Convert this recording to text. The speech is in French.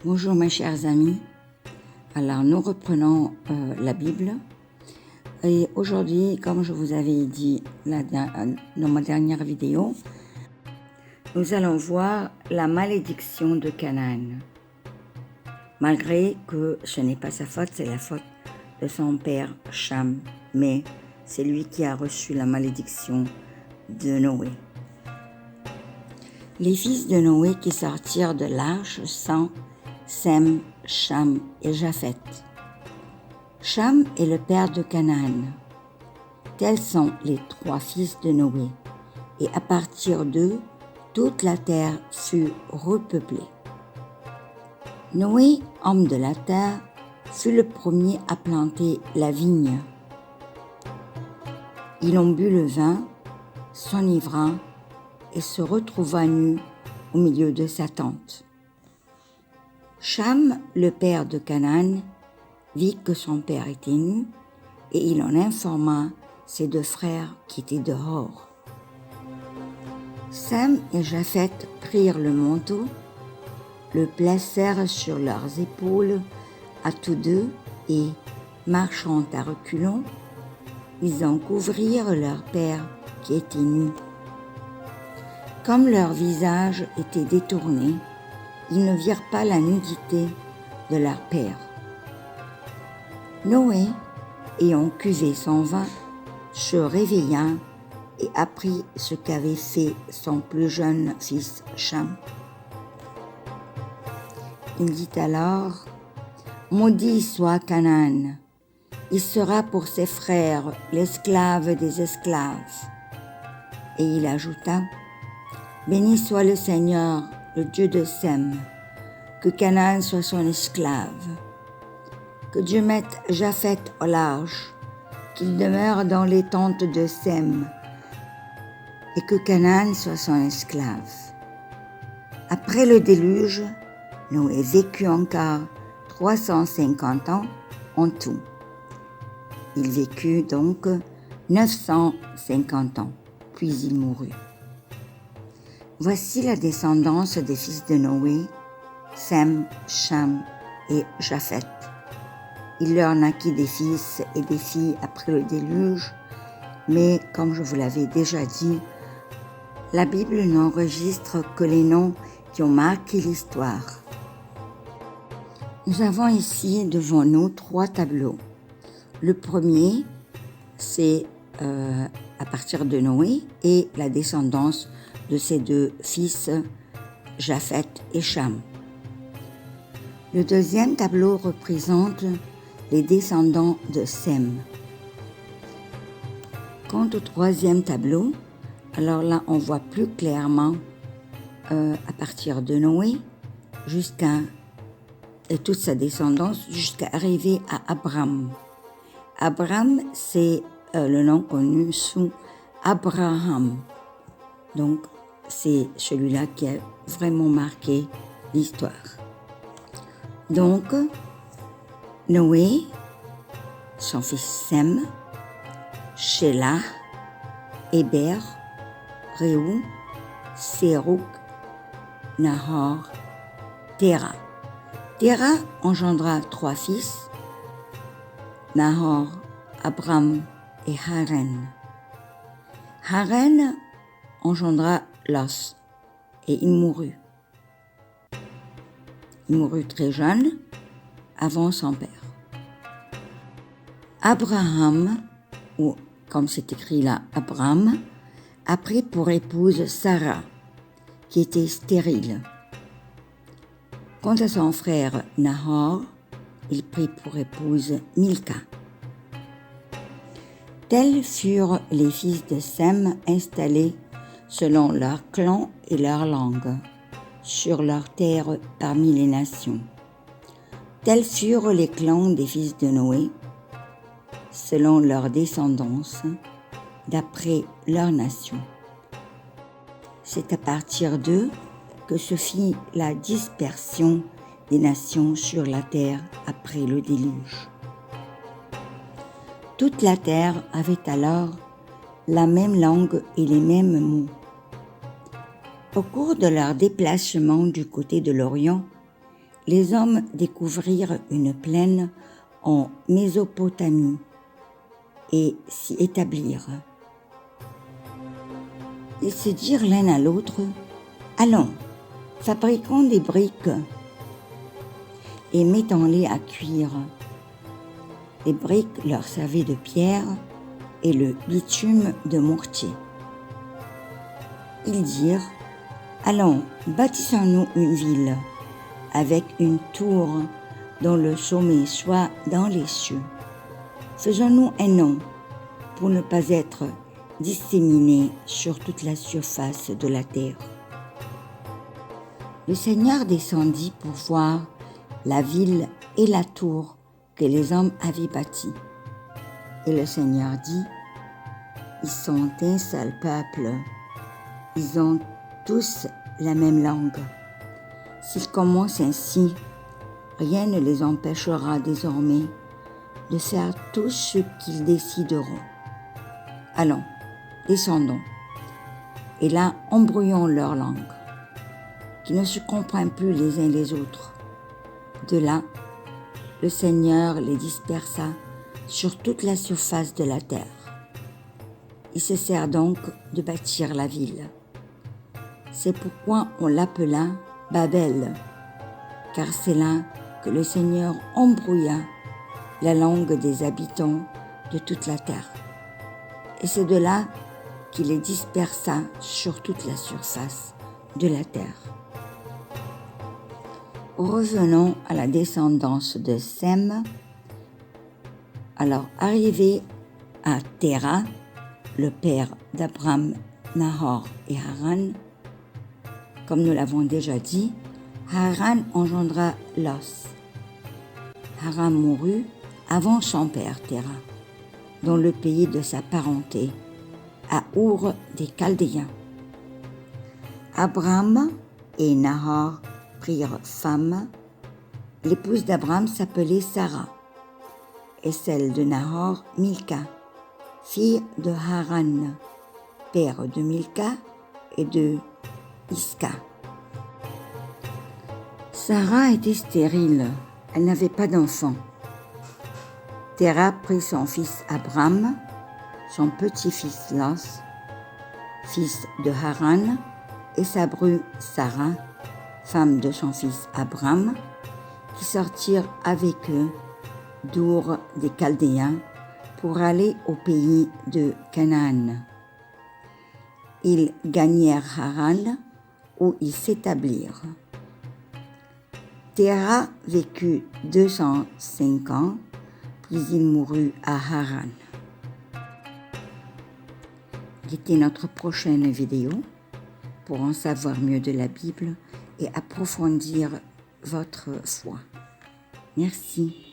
Bonjour mes chers amis, alors nous reprenons la Bible et aujourd'hui, comme je vous avais dit dans ma dernière vidéo, nous allons voir la malédiction de Canaan. Malgré que ce n'est pas sa faute, c'est la faute de son père Cham, mais c'est lui qui a reçu la malédiction de Noé. Les fils de Noé qui sortirent de l'arche sont Sem, Cham et Japhet. Cham est le père de Canaan. Tels sont les trois fils de Noé, et à partir d'eux, toute la terre fut repeuplée. Noé, homme de la terre, fut le premier à planter la vigne. Il en but le vin, s'enivra et se retrouva nu au milieu de sa tente. Cham, le père de Canaan, vit que son père était nu et il en informa ses deux frères qui étaient dehors. Sem et Japhet prirent le manteau, le placèrent sur leurs épaules à tous deux et, marchant à reculons, ils en couvrirent leur père qui était nu. Comme leur visage était détourné, ils ne virent pas la nudité de leur père. Noé, ayant cuvé son vin, se réveilla et apprit ce qu'avait fait son plus jeune fils Cham. Il dit alors: « Maudit soit Canaan, il sera pour ses frères l'esclave des esclaves. » Et il ajouta: « Béni soit le Seigneur, le Dieu de Sem, que Canaan soit son esclave. Que Dieu mette Japhet au large, qu'il demeure dans les tentes de Sem, et que Canaan soit son esclave. » Après le déluge, Noé vécut encore 350 ans en tout. Il vécut donc 950 ans, puis il mourut. Voici la descendance des fils de Noé, Sem, Cham et Japhet. Il leur naquit des fils et des filles après le déluge, mais comme je vous l'avais déjà dit, la Bible n'enregistre que les noms qui ont marqué l'histoire. Nous avons ici devant nous 3 tableaux. Le premier, c'est à partir de Noé et la descendance de ses deux fils, Japhet et Cham. Le deuxième tableau représente les descendants de Sem. Quant au troisième tableau, alors là on voit plus clairement à partir de Noé jusqu'à toute sa descendance jusqu'à arriver à Abraham. Abraham, c'est le nom connu sous Abraham. Donc c'est celui-là qui a vraiment marqué l'histoire. Donc Noé, son fils Sem, Shelah, Héber, Réou, Sérouk, Nahor, Téra. Téra engendra 3 fils, Nahor, Abram et Haren. Haren engendra Los et il mourut. Il mourut très jeune, avant son père. Abraham, ou comme c'est écrit là, Abram, a pris pour épouse Sarah, qui était stérile. Quant à son frère Nahor, il prit pour épouse Milka. Tels furent les fils de Sem installés selon leur clan et leur langue, sur leur terre parmi les nations. Tels furent les clans des fils de Noé, selon leur descendance, d'après leur nation. C'est à partir d'eux que se fit la dispersion des nations sur la terre après le déluge. Toute la terre avait alors la même langue et les mêmes mots. Au cours de leur déplacement du côté de l'Orient, les hommes découvrirent une plaine en Mésopotamie et s'y établirent. Ils se dirent l'un à l'autre, « Allons, fabriquons des briques et mettons-les à cuire. » Les briques leur servaient de pierre et le bitume de mortier. Ils dirent, « Allons, bâtissons-nous une ville avec une tour dont le sommet soit dans les cieux. Faisons-nous un nom pour ne pas être disséminés sur toute la surface de la terre. » Le Seigneur descendit pour voir la ville et la tour que les hommes avaient bâtie. Et le Seigneur dit, « Ils sont un seul peuple, ils ont tous la même langue. S'ils commencent ainsi, rien ne les empêchera désormais de faire tout ce qu'ils décideront. Allons, descendons, et là embrouillons leur langue, qui ne se comprennent plus les uns les autres. » De là, le Seigneur les dispersa sur toute la surface de la terre. Il se sert donc de bâtir la ville. C'est pourquoi on l'appela Babel, car c'est là que le Seigneur embrouilla la langue des habitants de toute la terre. Et c'est de là qu'il les dispersa sur toute la surface de la terre. Revenons à la descendance de Sem. Alors, arrivé à Téra, le père d'Abram, Nahor et Haran, comme nous l'avons déjà dit, Haran engendra Los. Haran mourut avant son père Téra, dans le pays de sa parenté, à Our des Chaldéens. Abram et Nahor prirent femme. L'épouse d'Abram s'appelait Sarah, et celle de Nahor, Milka, fille de Haran, père de Milka et de Isca. Sarah était stérile, elle n'avait pas d'enfant. Téra prit son fils Abram, son petit-fils Los, fils de Haran, et sa bru Sarah, femme de son fils Abram, qui sortirent avec eux d'Our des Chaldéens pour aller au pays de Canaan. Ils gagnèrent Haran, où ils s'établirent. Téra vécut 205 ans, puis il mourut à Haran. Guettez notre prochaine vidéo pour en savoir mieux de la Bible et approfondir votre foi. Merci.